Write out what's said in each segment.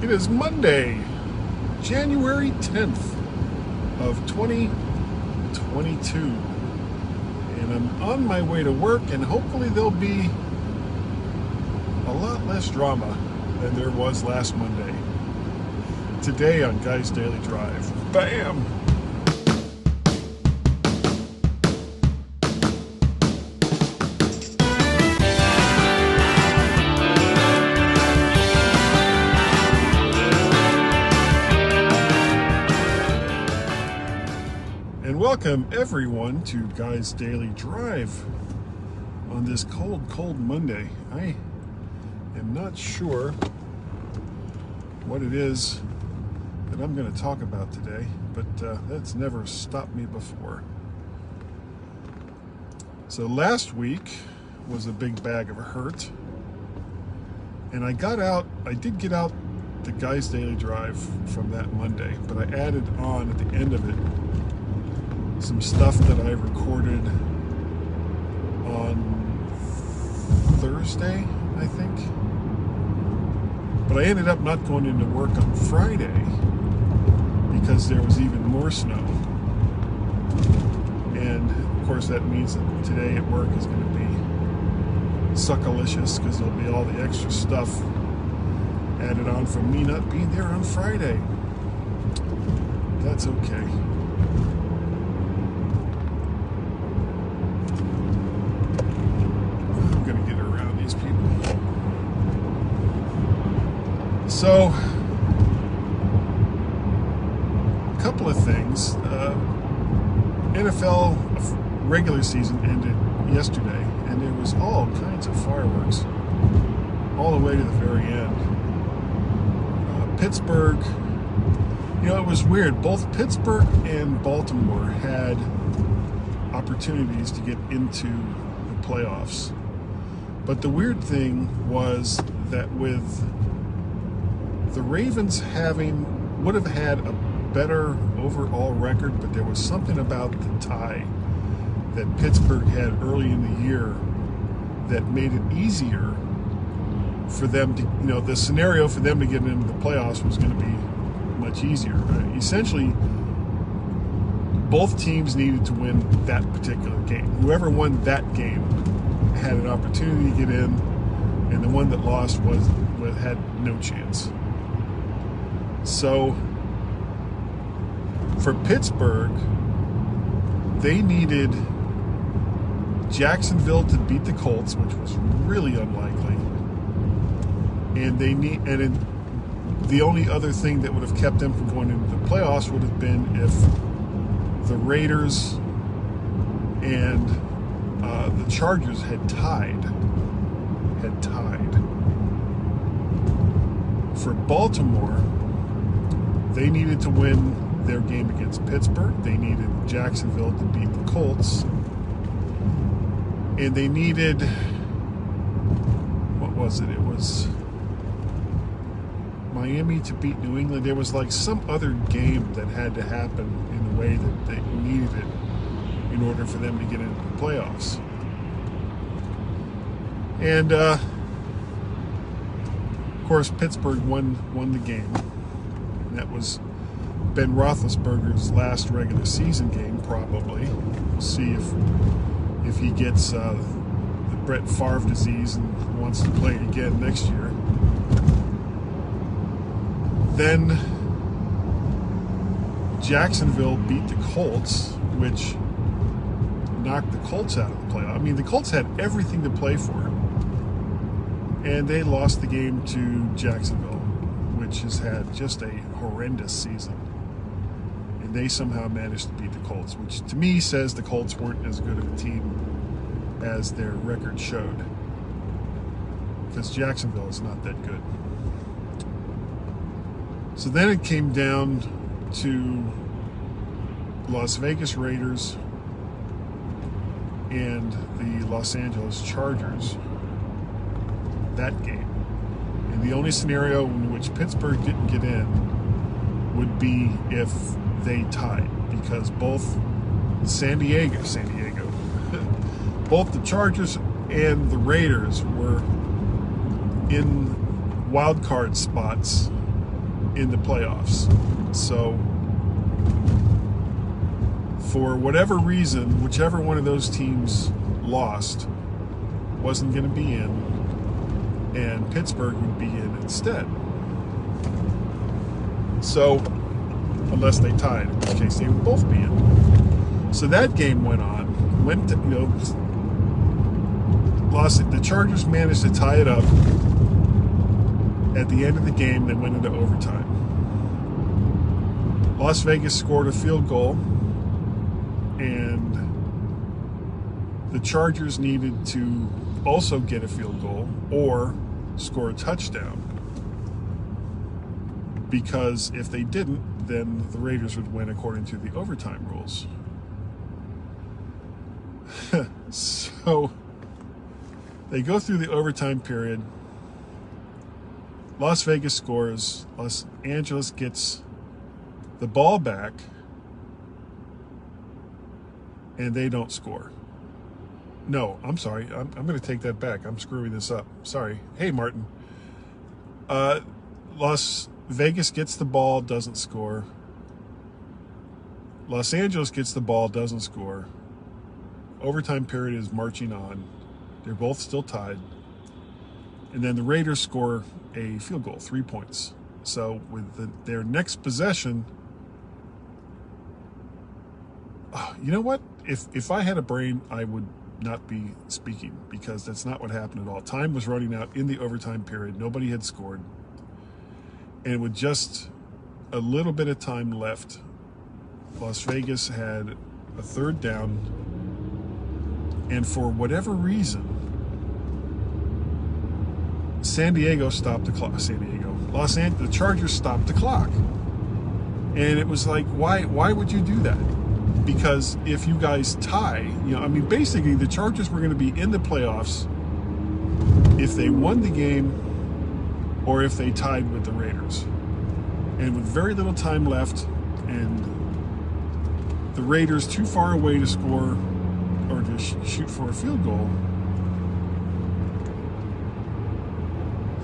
It is Monday, January 10th of 2022, and I'm on my way to work, and hopefully there'll be a lot less drama than there was last Monday. Today on Guy's Daily Drive. Bam! And welcome everyone to Guy's Daily Drive on this cold Monday. I am not sure what it is that I'm going to talk about today, but that's never stopped me before. So last week was a big bag of hurt, and I did get out the Guy's Daily Drive from that Monday, but I added on at the end of it some stuff that I recorded on Thursday, I think. But I ended up not going into work on Friday because there was even more snow. And of course that means that today at work is going to be suckalicious because there'll be all the extra stuff added on from me not being there on Friday. That's okay. So, a couple of things. NFL regular season ended yesterday, and there was all kinds of fireworks all the way to the very end. Pittsburgh, it was weird. Both Pittsburgh and Baltimore had opportunities to get into the playoffs. But the weird thing was that with the Ravens would have had a better overall record, but there was something about the tie that Pittsburgh had early in the year that made it easier for them to, the scenario for them to get into the playoffs was going to be much easier. Essentially, both teams needed to win that particular game. Whoever won that game had an opportunity to get in, and the one that lost had no chance. So, for Pittsburgh, they needed Jacksonville to beat the Colts, which was really unlikely. And the only other thing that would have kept them from going into the playoffs would have been if the Raiders and the Chargers had tied. For Baltimore, they needed to win their game against Pittsburgh. They needed Jacksonville to beat the Colts. And they needed, what was it? It was Miami to beat New England. There was like some other game that had to happen in the way that they needed it in order for them to get into the playoffs. And, of course, Pittsburgh won the game. And that was Ben Roethlisberger's last regular season game, probably. We'll see if he gets the Brett Favre disease and wants to play again next year. Then Jacksonville beat the Colts, which knocked the Colts out of the playoff. I mean, the Colts had everything to play for, and they lost the game to Jacksonville, which has had just a horrendous season. And they somehow managed to beat the Colts, which to me says the Colts weren't as good of a team as their record showed. Because Jacksonville is not that good. So then it came down to Las Vegas Raiders and the Los Angeles Chargers. That game. And the only scenario in which Pittsburgh didn't get in would be if they tied, because both San Diego, both the Chargers and the Raiders were in wild card spots in the playoffs. So for whatever reason, whichever one of those teams lost wasn't going to be in, and Pittsburgh would be in instead. So, unless they tied, in which case they would both be in. So that game went on. Lost it. The Chargers managed to tie it up at the end of the game. They went into overtime. Las Vegas scored a field goal, and the Chargers needed to also get a field goal or score a touchdown, because if they didn't, then the Raiders would win according to the overtime rules. So they go through the overtime period. Las Vegas scores. Los Angeles gets the ball back, and they don't score. No, I'm sorry. I'm going to take that back. I'm screwing this up. Sorry. Hey, Martin. Las Vegas gets the ball, doesn't score. Los Angeles gets the ball, doesn't score. Overtime period is marching on. They're both still tied. And then the Raiders score a field goal, 3 points. So with their next possession, you know what? If I had a brain, I would not be speaking, because that's not what happened at all. Time was running out in the overtime period. Nobody had scored. And with just a little bit of time left, Las Vegas had a third down. And for whatever reason, San Diego stopped the clock. The Chargers stopped the clock. And it was like, why would you do that? Because if you guys tie, basically the Chargers were going to be in the playoffs if they won the game or if they tied with the Raiders. And with very little time left, and the Raiders too far away to score or to shoot for a field goal,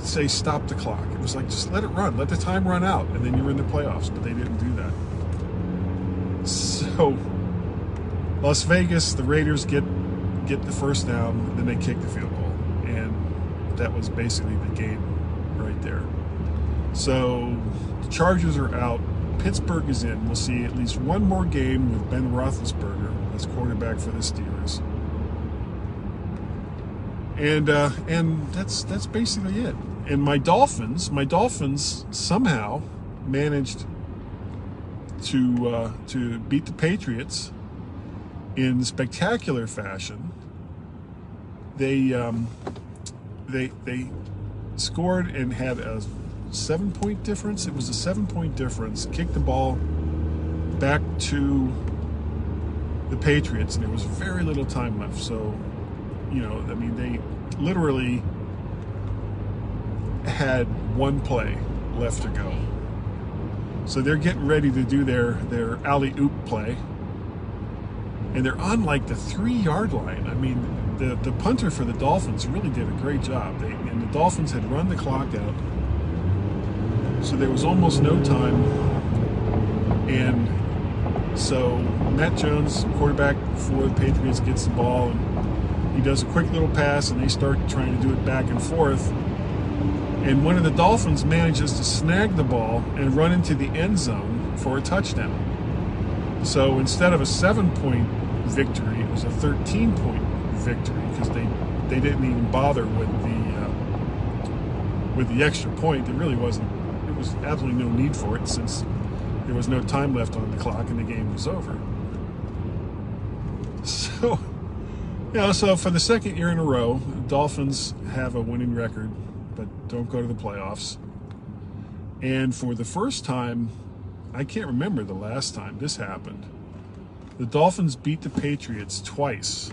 say stop the clock. It was like, just let it run, let the time run out, and then you're in the playoffs. But they didn't do that. So Las Vegas, the Raiders get the first down, and then they kick the field goal, and that was basically the game right there. So the Chargers are out. Pittsburgh is in. We'll see at least one more game with Ben Roethlisberger as quarterback for the Steelers. And that's basically it. And my Dolphins somehow managed to beat the Patriots in spectacular fashion. They scored and had a 7-point difference. It was a 7-point difference. Kicked the ball back to the Patriots, and there was very little time left. So, they literally had one play left to go. So they're getting ready to do their alley-oop play. And they're on like the 3-yard line. I mean, the punter for the Dolphins really did a great job. And the Dolphins had run the clock out. So there was almost no time. And so Matt Jones, quarterback for the Patriots, gets the ball, and he does a quick little pass, and they start trying to do it back and forth. And one of the Dolphins manages to snag the ball and run into the end zone for a touchdown. So instead of a 7-point victory, it was a 13-point victory, because they didn't even bother with the extra point. There really wasn't. There was absolutely no need for it, since there was no time left on the clock and the game was over. So, so for the second year in a row, the Dolphins have a winning record, but don't go to the playoffs. And for the first time, I can't remember the last time this happened, the Dolphins beat the Patriots twice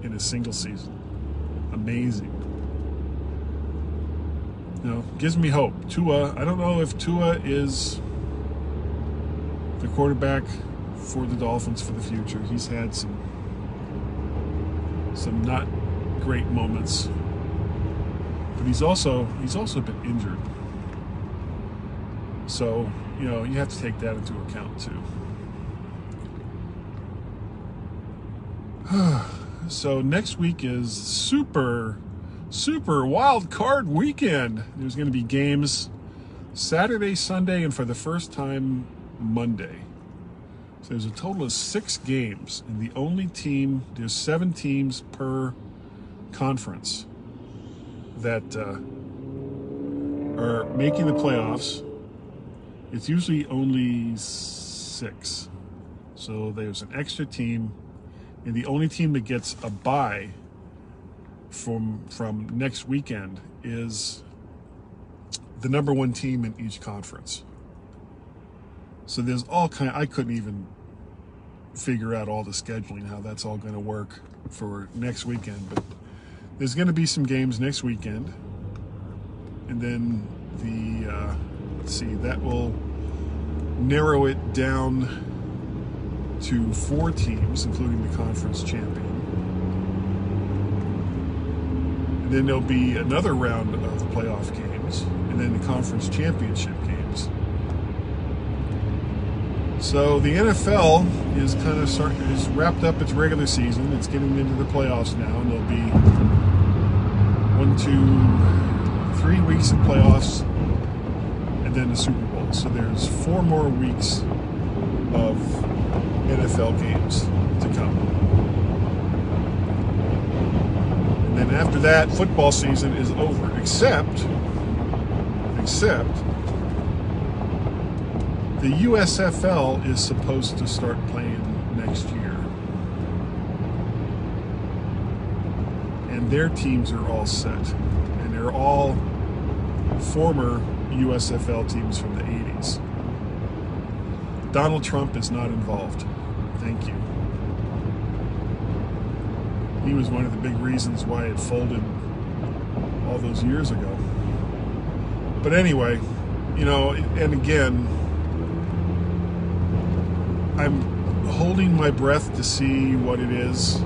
in a single season. Amazing. Gives me hope. Tua, I don't know if Tua is the quarterback for the Dolphins for the future. He's had some not great moments, but he's also been injured. So, you know, you have to take that into account too. So next week is super wild card weekend. There's going to be games Saturday, Sunday, and for the first time, Monday. So there's a total of 6 games, and the only team, there's 7 teams per conference that are making the playoffs. It's usually only 6. So there's an extra team, and the only team that gets a bye from next weekend is the number 1 team in each conference. So there's all kind. I couldn't even figure out all the scheduling, how that's all going to work for next weekend. But there's going to be some games next weekend, and then the let's see, that will narrow it down to 4 teams, including the conference champion. And then there'll be another round of playoff games, and then the conference championship games. So the NFL is kind of is wrapped up its regular season. It's getting into the playoffs now, and there'll be 1, 2, 3 weeks of playoffs, and then the Super Bowl. So there's 4 more weeks of NFL games to come. And then after that, football season is over, except the USFL is supposed to start playing next year. And their teams are all set. And they're all former USFL teams from the 80s. Donald Trump is not involved. Thank you. He was one of the big reasons why it folded all those years ago. But anyway, you know, and again, I'm holding my breath to see what it is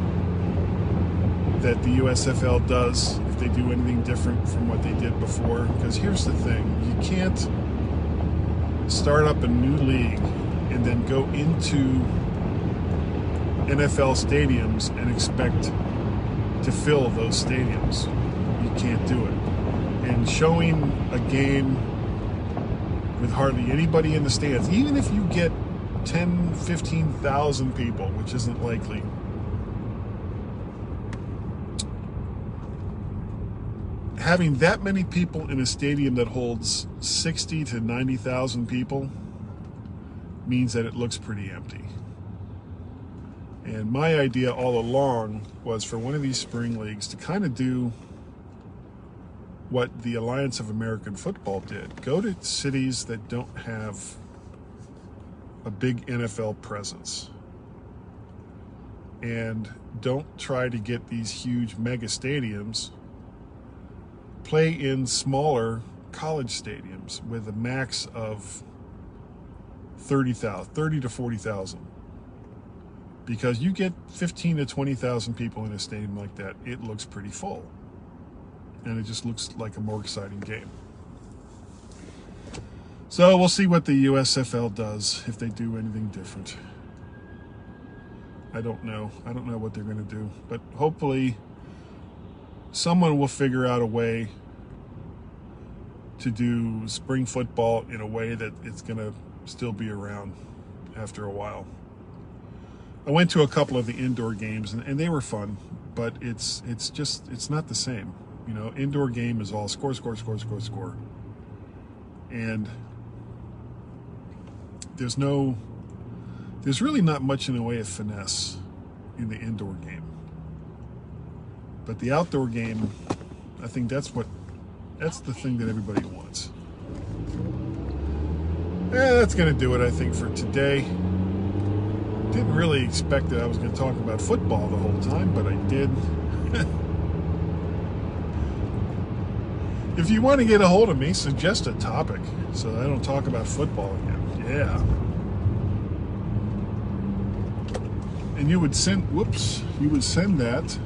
that the USFL does, if they do anything different from what they did before. Because here's the thing, you can't start up a new league and then go into NFL stadiums and expect to fill those stadiums. You can't do it. And showing a game with hardly anybody in the stands, even if you get 10, 15,000 people, which isn't likely, having that many people in a stadium that holds 60 to 90,000 people means that it looks pretty empty. And my idea all along was for one of these spring leagues to kind of do what the Alliance of American Football did. Go to cities that don't have a big NFL presence, and don't try to get these huge mega stadiums. Play in smaller college stadiums with a max of 30 to 40,000. Because you get 15 to 20,000 people in a stadium like that, it looks pretty full. And it just looks like a more exciting game. So we'll see what the USFL does, if they do anything different. I don't know. I don't know what they're going to do. But hopefully someone will figure out a way to do spring football in a way that it's going to still be around after a while. I went to a couple of the indoor games, and they were fun, but it's not the same. You know, indoor game is all score. And there's really not much in the way of finesse in the indoor game. But the outdoor game, I think that's the thing that everybody wants. That's going to do it, I think, for today. Didn't really expect that I was going to talk about football the whole time, but I did. If you want to get a hold of me, suggest a topic so that I don't talk about football again. Yeah. And you would send that